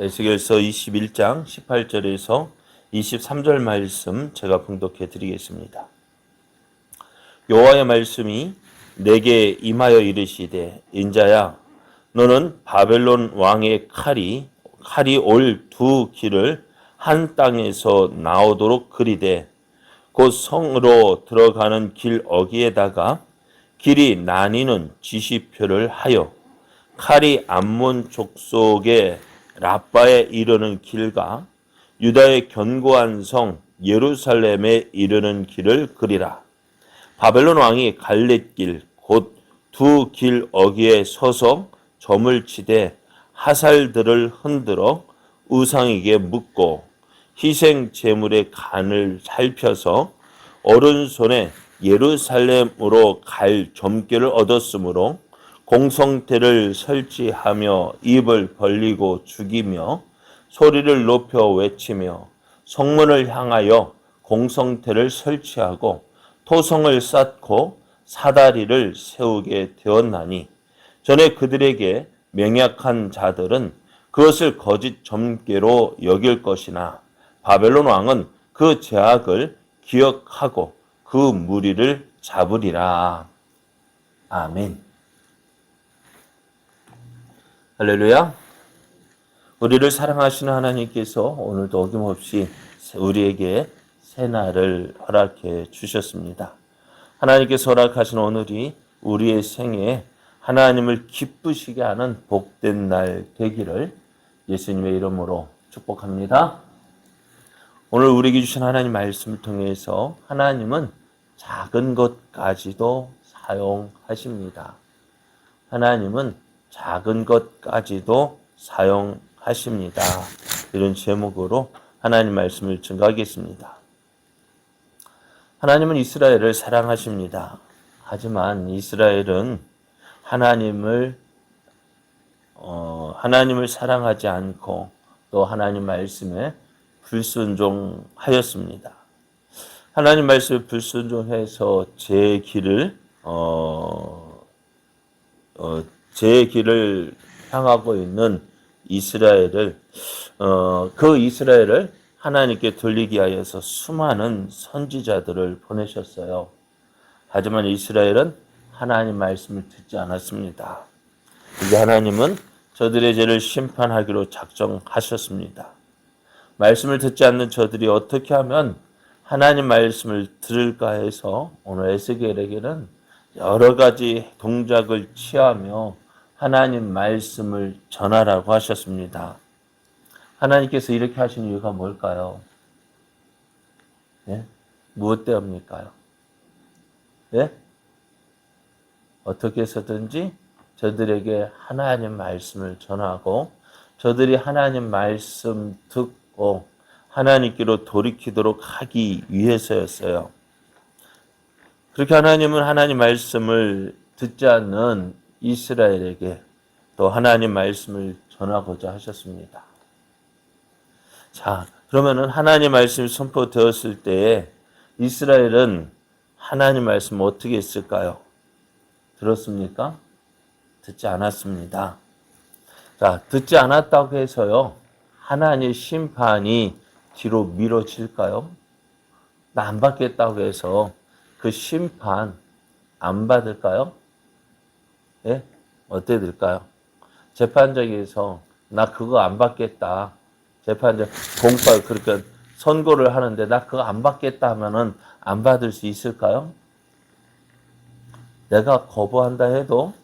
에스겔서 21장 18절에서 23절 말씀 제가 봉독해 드리겠습니다. 여호와의 말씀이 내게 임하여 이르시되 인자야 너는 바벨론 왕의 칼이 올 두 길을 한 땅에서 나오도록 그리되 곧 성으로 들어가는 길 어귀에다가 길이 나뉘는 지시표를 하여 칼이 암몬 족속의 라빠에 이르는 길과 유다의 견고한 성 예루살렘에 이르는 길을 그리라. 바벨론 왕이 갈렛길 곧 두 길 어귀에 서서 점을 치되 화살들을 흔들어 우상에게 묻고 희생 제물의 간을 살펴서 오른손에 예루살렘으로 갈 점괘를 얻었으므로 공성태를 설치하며 입을 벌리고 죽이며 소리를 높여 외치며 성문을 향하여 공성태를 설치하고 토성을 쌓고 사다리를 세우게 되었나니 전에 그들에게 맹약한 자들은 그것을 거짓 점괘로 여길 것이나 바벨론 왕은 그 죄악을 기억하고 그 무리를 잡으리라. 아멘. 할렐루야. 우리를 사랑하시는 하나님께서 오늘도 어김없이 우리에게 새날을 허락해 주셨습니다. 하나님께서 허락하신 오늘이 우리의 생에 하나님을 기쁘시게 하는 복된 날 되기를 예수님의 이름으로 축복합니다. 오늘 우리에게 주신 하나님 말씀을 통해서 하나님은 작은 것까지도 사용하십니다. 하나님은 작은 것까지도 사용하십니다. 이런 제목으로 하나님 말씀을 증거하겠습니다. 하나님은 이스라엘을 사랑하십니다. 하지만 이스라엘은 하나님을 사랑하지 않고 또 하나님 말씀에 불순종하였습니다. 하나님 말씀에 불순종해서 제 길을 향하고 있는 이스라엘을 하나님께 돌리기 위하여서 수많은 선지자들을 보내셨어요. 하지만 이스라엘은 하나님 말씀을 듣지 않았습니다. 이제 하나님은 저들의 죄를 심판하기로 작정하셨습니다. 말씀을 듣지 않는 저들이 어떻게 하면 하나님 말씀을 들을까 해서 오늘 에스겔에게는 여러 가지 동작을 취하며 하나님 말씀을 전하라고 하셨습니다. 하나님께서 이렇게 하신 이유가 뭘까요? 예? 무엇 때문일까요? 예? 어떻게 해서든지 저들에게 하나님 말씀을 전하고 저들이 하나님 말씀 듣고 하나님께로 돌이키도록 하기 위해서였어요. 그렇게 하나님은 하나님 말씀을 듣지 않는 이스라엘에게 또 하나님 말씀을 전하고자 하셨습니다. 자, 그러면은 하나님 말씀이 선포되었을 때에 이스라엘은 하나님 말씀 어떻게 했을까요? 들었습니까? 듣지 않았습니다. 자, 듣지 않았다고 해서요, 하나님의 심판이 뒤로 미뤄질까요? 나 안 받겠다고 해서 그 심판 안 받을까요? 예? 어떻게 될까요? 재판장에서 나 그거 안 받겠다. 재판장 공파 그러니까 선고를 하는데 나 그거 안 받겠다 하면은 안 받을 수 있을까요? 내가 거부한다 해도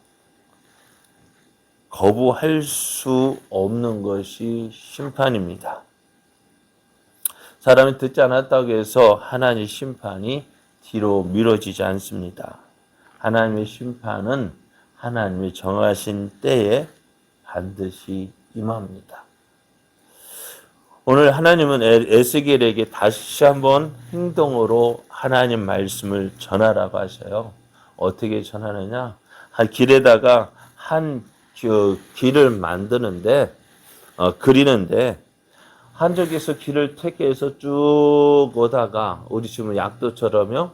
거부할 수 없는 것이 심판입니다. 사람이 듣지 않았다고 해서 하나님의 심판이 뒤로 미뤄지지 않습니다. 하나님의 심판은 하나님이 정하신 때에 반드시 임합니다. 오늘 하나님은 에스겔에게 다시 한번 행동으로 하나님 말씀을 전하라고 하셔요. 어떻게 전하느냐? 길에다가 길을 만드는데 그리는데 한쪽에서 길을 택해서 쭉 오다가 우리 지금 약도처럼요.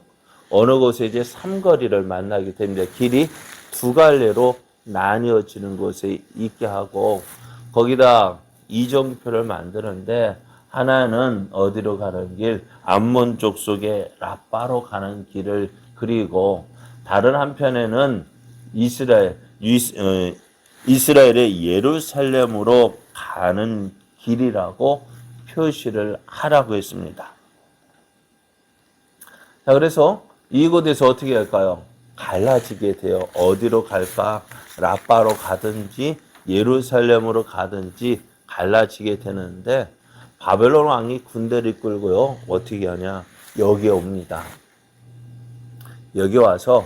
어느 곳에 이제 삼거리를 만나게 됩니다. 길이 두 갈래로 나뉘어지는 곳에 있게 하고 거기다 이정표를 만드는데 하나는 어디로 가는 길, 암몬 족속의 라빠로 가는 길을 그리고 다른 한편에는 이스라엘의 예루살렘으로 가는 길이라고 표시를 하라고 했습니다. 자, 그래서 이곳에서 어떻게 할까요? 갈라지게 돼요. 어디로 갈까? 라빠로 가든지 예루살렘으로 가든지 갈라지게 되는데 바벨론 왕이 군대를 이끌고요. 어떻게 하냐? 여기에 옵니다. 여기 와서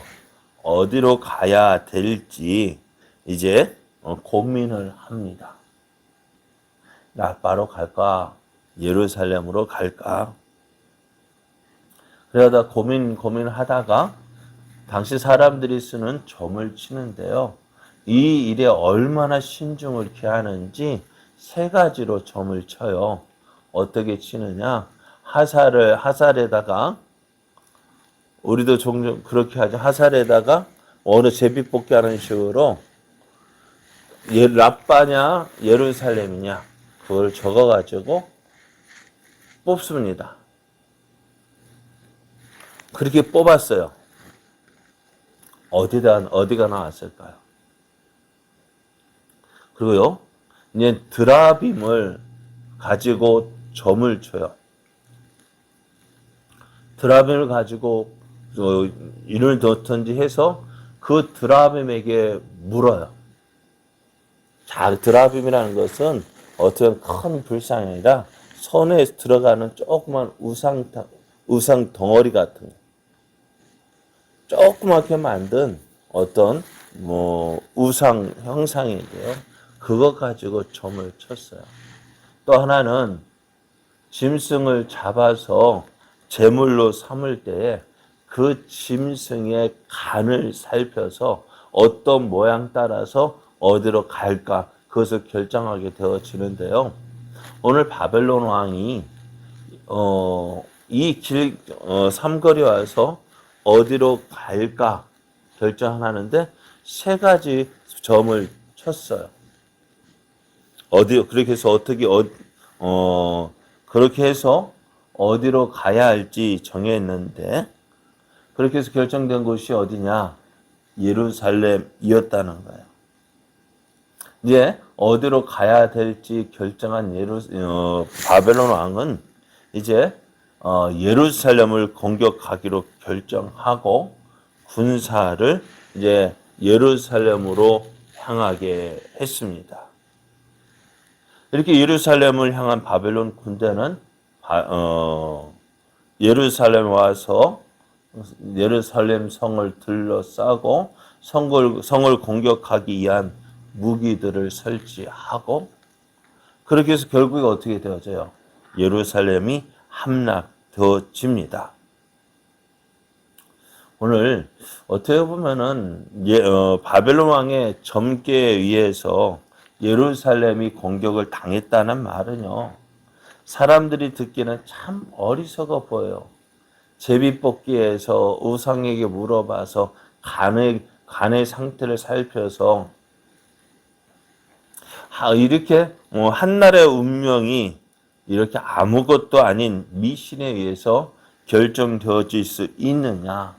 어디로 가야 될지 이제 고민을 합니다. 라빠로 갈까? 예루살렘으로 갈까? 그러다 고민하다가 당시 사람들이 쓰는 점을 치는데요. 이 일에 얼마나 신중을 기하는지 세 가지로 점을 쳐요. 어떻게 치느냐? 하살에다가 우리도 종종 그렇게 하죠. 하살에다가 어느 제비뽑기 하는 식으로 라빠냐 예루살렘이냐 그걸 적어가지고 뽑습니다. 그렇게 뽑았어요. 어디가 나왔을까요? 그리고요, 이제 드라빔을 가지고 점을 쳐요. 드라빔을 가지고 인을 넣든지 해서 그 드라빔에게 물어요. 자, 드라빔이라는 것은 어떤 큰 불상이 아니라 손에 들어가는 조그만 우상 덩어리 같은 거. 조그맣게 만든 어떤 우상 형상인데요. 그거 가지고 점을 쳤어요. 또 하나는 짐승을 잡아서 제물로 삼을 때에 그 짐승의 간을 살펴서 어떤 모양 따라서 어디로 갈까 그것을 결정하게 되어지는데요. 오늘 바벨론 왕이 이 삼거리 와서 어디로 갈까 결정하는데 세 가지 점을 쳤어요. 그렇게 해서 그렇게 해서 어디로 가야 할지 정했는데 그렇게 해서 결정된 곳이 어디냐? 예루살렘이었다는 거예요. 이제 어디로 가야 될지 결정한 바벨론 왕은 이제 예루살렘을 공격하기로 결정하고 군사를 이제 예루살렘으로 향하게 했습니다. 이렇게 예루살렘을 향한 바벨론 군대는 예루살렘 와서 예루살렘 성을 둘러싸고 성을 공격하기 위한 무기들을 설치하고 그렇게 해서 결국에 어떻게 되어져요? 예루살렘이 함락되어집니다. 오늘 어떻게 보면은 바벨론 왕의 점괘에 의해서 예루살렘이 공격을 당했다는 말은요. 사람들이 듣기는 참 어리석어 보여요. 제비뽑기에서 우상에게 물어봐서 간의 상태를 살펴서 이렇게 한나라의 운명이 이렇게 아무것도 아닌 미신에 의해서 결정되어질 수 있느냐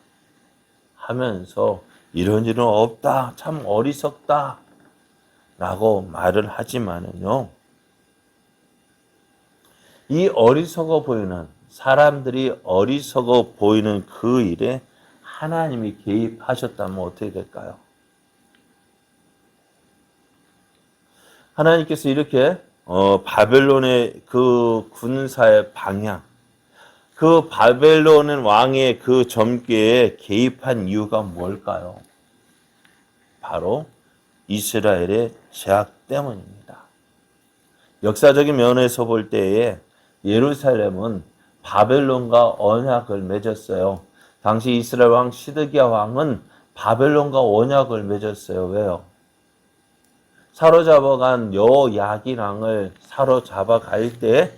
하면서 이런 일은 없다. 참 어리석다. 라고 말을 하지만은요. 이 어리석어 보이는 사람들이 어리석어 보이는 그 일에 하나님이 개입하셨다면 어떻게 될까요? 하나님께서 이렇게 바벨론의 그 군사의 방향, 그 바벨론 왕의 그 점괘에 개입한 이유가 뭘까요? 바로 이스라엘의 죄악 때문입니다. 역사적인 면에서 볼 때에 예루살렘은 바벨론과 언약을 맺었어요. 당시 이스라엘 왕 시드기야 왕은 바벨론과 언약을 맺었어요. 왜요? 사로잡아간 여호야긴 왕을 사로잡아갈 때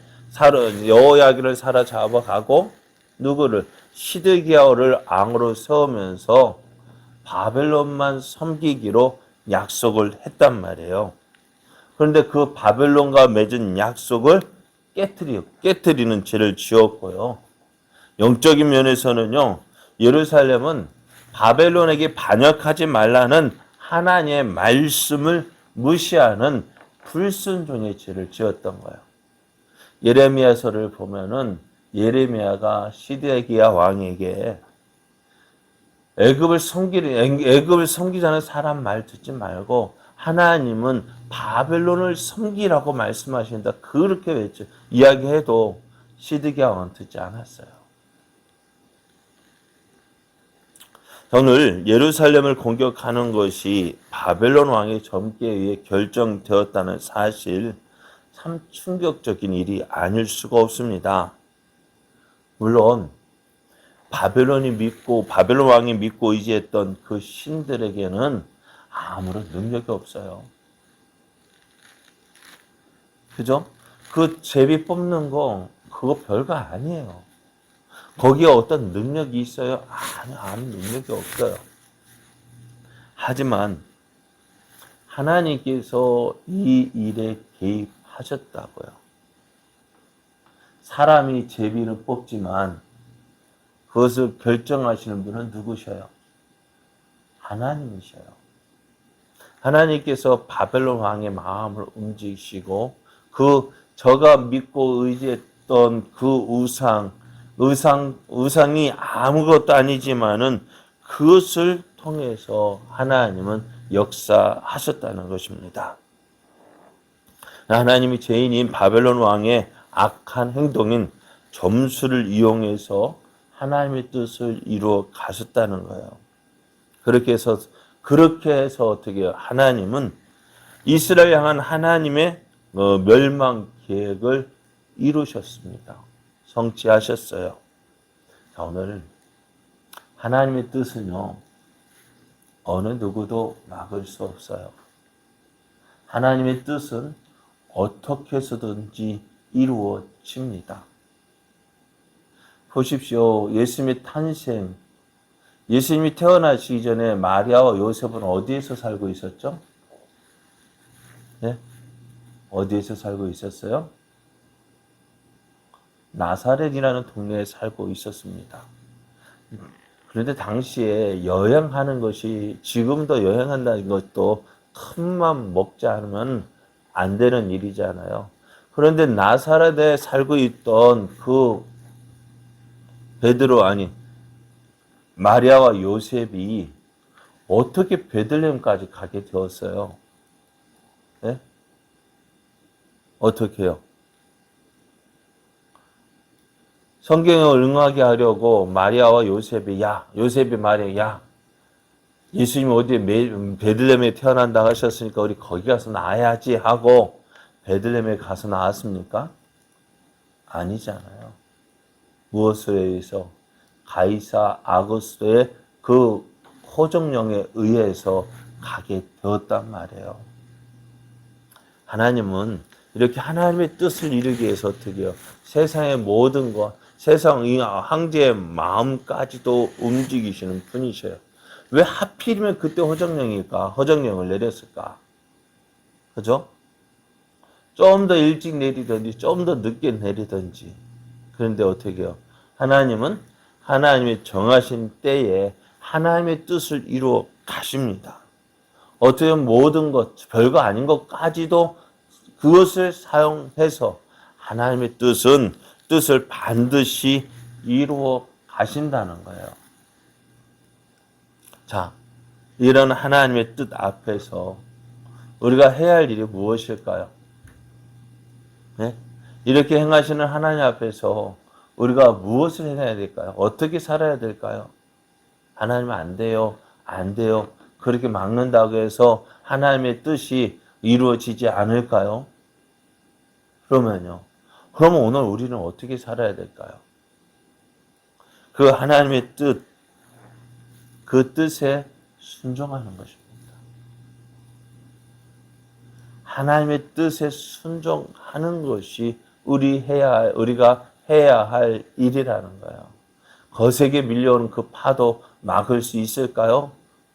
여호야긴을 사로잡아가고 누구를? 시드기야를 왕으로 세우면서 바벨론만 섬기기로 약속을 했단 말이에요. 그런데 그 바벨론과 맺은 약속을 깨뜨리는 죄를 지었고요. 영적인 면에서는요, 예루살렘은 바벨론에게 반역하지 말라는 하나님의 말씀을 무시하는 불순종의 죄를 지었던 거예요. 예레미야서를 보면은 예레미야가 시드기야 왕에게 애굽을 섬기자는 사람 말 듣지 말고 하나님은 바벨론을 섬기라고 말씀하신다. 그렇게 외쳐 이야기해도 시드기야 왕은 듣지 않았어요. 오늘 예루살렘을 공격하는 것이 바벨론 왕의 점괘에 의해 결정되었다는 사실, 참 충격적인 일이 아닐 수가 없습니다. 물론 바벨론 왕이 믿고 의지했던 그 신들에게는 아무런 능력이 없어요. 그죠? 그 제비 뽑는 거 그거 별거 아니에요. 거기에 어떤 능력이 있어요? 아무 능력이 없어요. 하지만 하나님께서 이 일에 개입하셨다고요. 사람이 제비를 뽑지만 그것을 결정하시는 분은 누구셔요? 하나님이셔요. 하나님께서 바벨론 왕의 마음을 움직이시고 저가 믿고 의지했던 그 우상이 아무것도 아니지만은 그것을 통해서 하나님은 역사하셨다는 것입니다. 하나님이 죄인인 바벨론 왕의 악한 행동인 점수를 이용해서 하나님의 뜻을 이루어 가셨다는 거예요. 그렇게 해서 어떻게 해요? 하나님은 이스라엘 향한 하나님의 멸망 계획을 이루셨습니다. 성취하셨어요. 자, 오늘 하나님의 뜻은요, 어느 누구도 막을 수 없어요. 하나님의 뜻은 어떻게 해서든지 이루어집니다. 보십시오. 예수님의 탄생, 예수님이 태어나시기 전에 마리아와 요셉은 어디에서 살고 있었죠? 네? 어디에서 살고 있었어요? 나사렛이라는 동네에 살고 있었습니다. 그런데 당시에 여행하는 것이 지금도 여행한다는 것도 큰맘 먹지 않으면 안 되는 일이잖아요. 그런데 나사렛에 살고 있던 그 마리아와 요셉이 어떻게 베들레헴까지 가게 되었어요? 네? 어떻게요? 성경을 응하게 하려고 마리아와 요셉이 말이야, 예수님이 어디에 베들레헴에 태어난다 하셨으니까 우리 거기 가서 나야지 하고 베들레헴에 가서 나왔습니까? 아니잖아요. 무엇에 의해서? 가이사 아구스토의 그 호정령에 의해서 가게 되었단 말이에요. 하나님은 이렇게 하나님의 뜻을 이루기 위해서 어떻게 해요? 세상의 모든 것, 세상 이 황제의 마음까지도 움직이시는 분이셔요. 왜 하필이면 그때 허정령을 내렸을까? 그죠? 좀 더 일찍 내리든지 좀 더 늦게 내리든지. 그런데 어떻게 해요? 하나님은 하나님의 정하신 때에 하나님의 뜻을 이루어 가십니다. 어떻게 보면 모든 것, 별거 아닌 것까지도 그것을 사용해서 하나님의 뜻을 반드시 이루어 가신다는 거예요. 자, 이런 하나님의 뜻 앞에서 우리가 해야 할 일이 무엇일까요? 네? 이렇게 행하시는 하나님 앞에서 우리가 무엇을 해야 될까요? 어떻게 살아야 될까요? 하나님 안 돼요. 그렇게 막는다고 해서 하나님의 뜻이 이루어지지 않을까요? 그러면 오늘 우리는 어떻게 살아야 될까요? 그 하나님의 뜻, 그 뜻에 순종하는 것입니다. 하나님의 뜻에 순종하는 것이 우리가 해야 할 일이라는 거예요. 거세게 밀려오는 그 파도 막을 수 있을까요?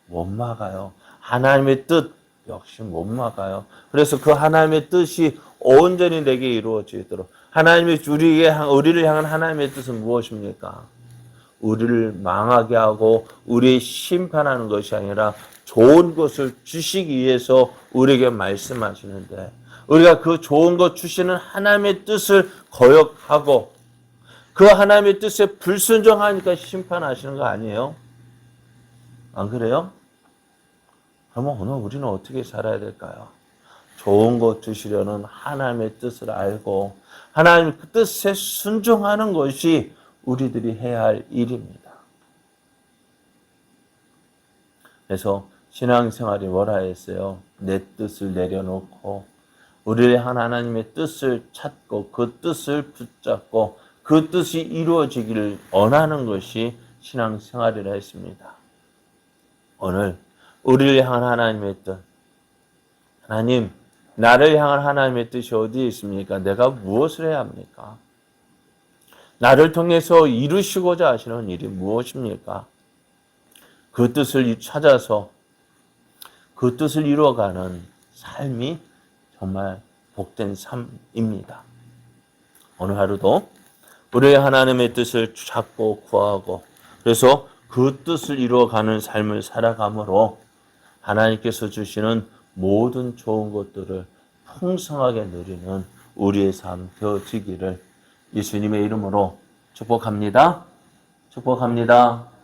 못 막아요. 하나님의 뜻, 역시 못 막아요. 그래서 그 하나님의 뜻이 온전히 내게 이루어지도록 하나님의 우리를 향한 하나님의 뜻은 무엇입니까? 우리를 망하게 하고 우리의 심판하는 것이 아니라 좋은 것을 주시기 위해서 우리에게 말씀하시는데 우리가 그 좋은 것 주시는 하나님의 뜻을 거역하고 그 하나님의 뜻에 불순종하니까 심판하시는 거 아니에요? 안 그래요? 그러면 오늘 우리는 어떻게 살아야 될까요? 좋은 것 주시려는 하나님의 뜻을 알고 하나님의 뜻에 순종하는 것이 우리들이 해야 할 일입니다. 그래서 신앙생활이 뭐라 했어요? 내 뜻을 내려놓고 우리를 향한 하나님의 뜻을 찾고 그 뜻을 붙잡고 그 뜻이 이루어지기를 원하는 것이 신앙생활이라 했습니다. 오늘 우리를 향한 하나님의 뜻, 하나님, 나를 향한 하나님의 뜻이 어디에 있습니까? 내가 무엇을 해야 합니까? 나를 통해서 이루시고자 하시는 일이 무엇입니까? 그 뜻을 찾아서 그 뜻을 이루어가는 삶이 정말 복된 삶입니다. 오늘 하루도 우리의 하나님의 뜻을 찾고 구하고 그래서 그 뜻을 이루어가는 삶을 살아감으로 하나님께서 주시는 모든 좋은 것들을 풍성하게 누리는 우리의 삶 되어지기를 예수님의 이름으로 축복합니다. 축복합니다.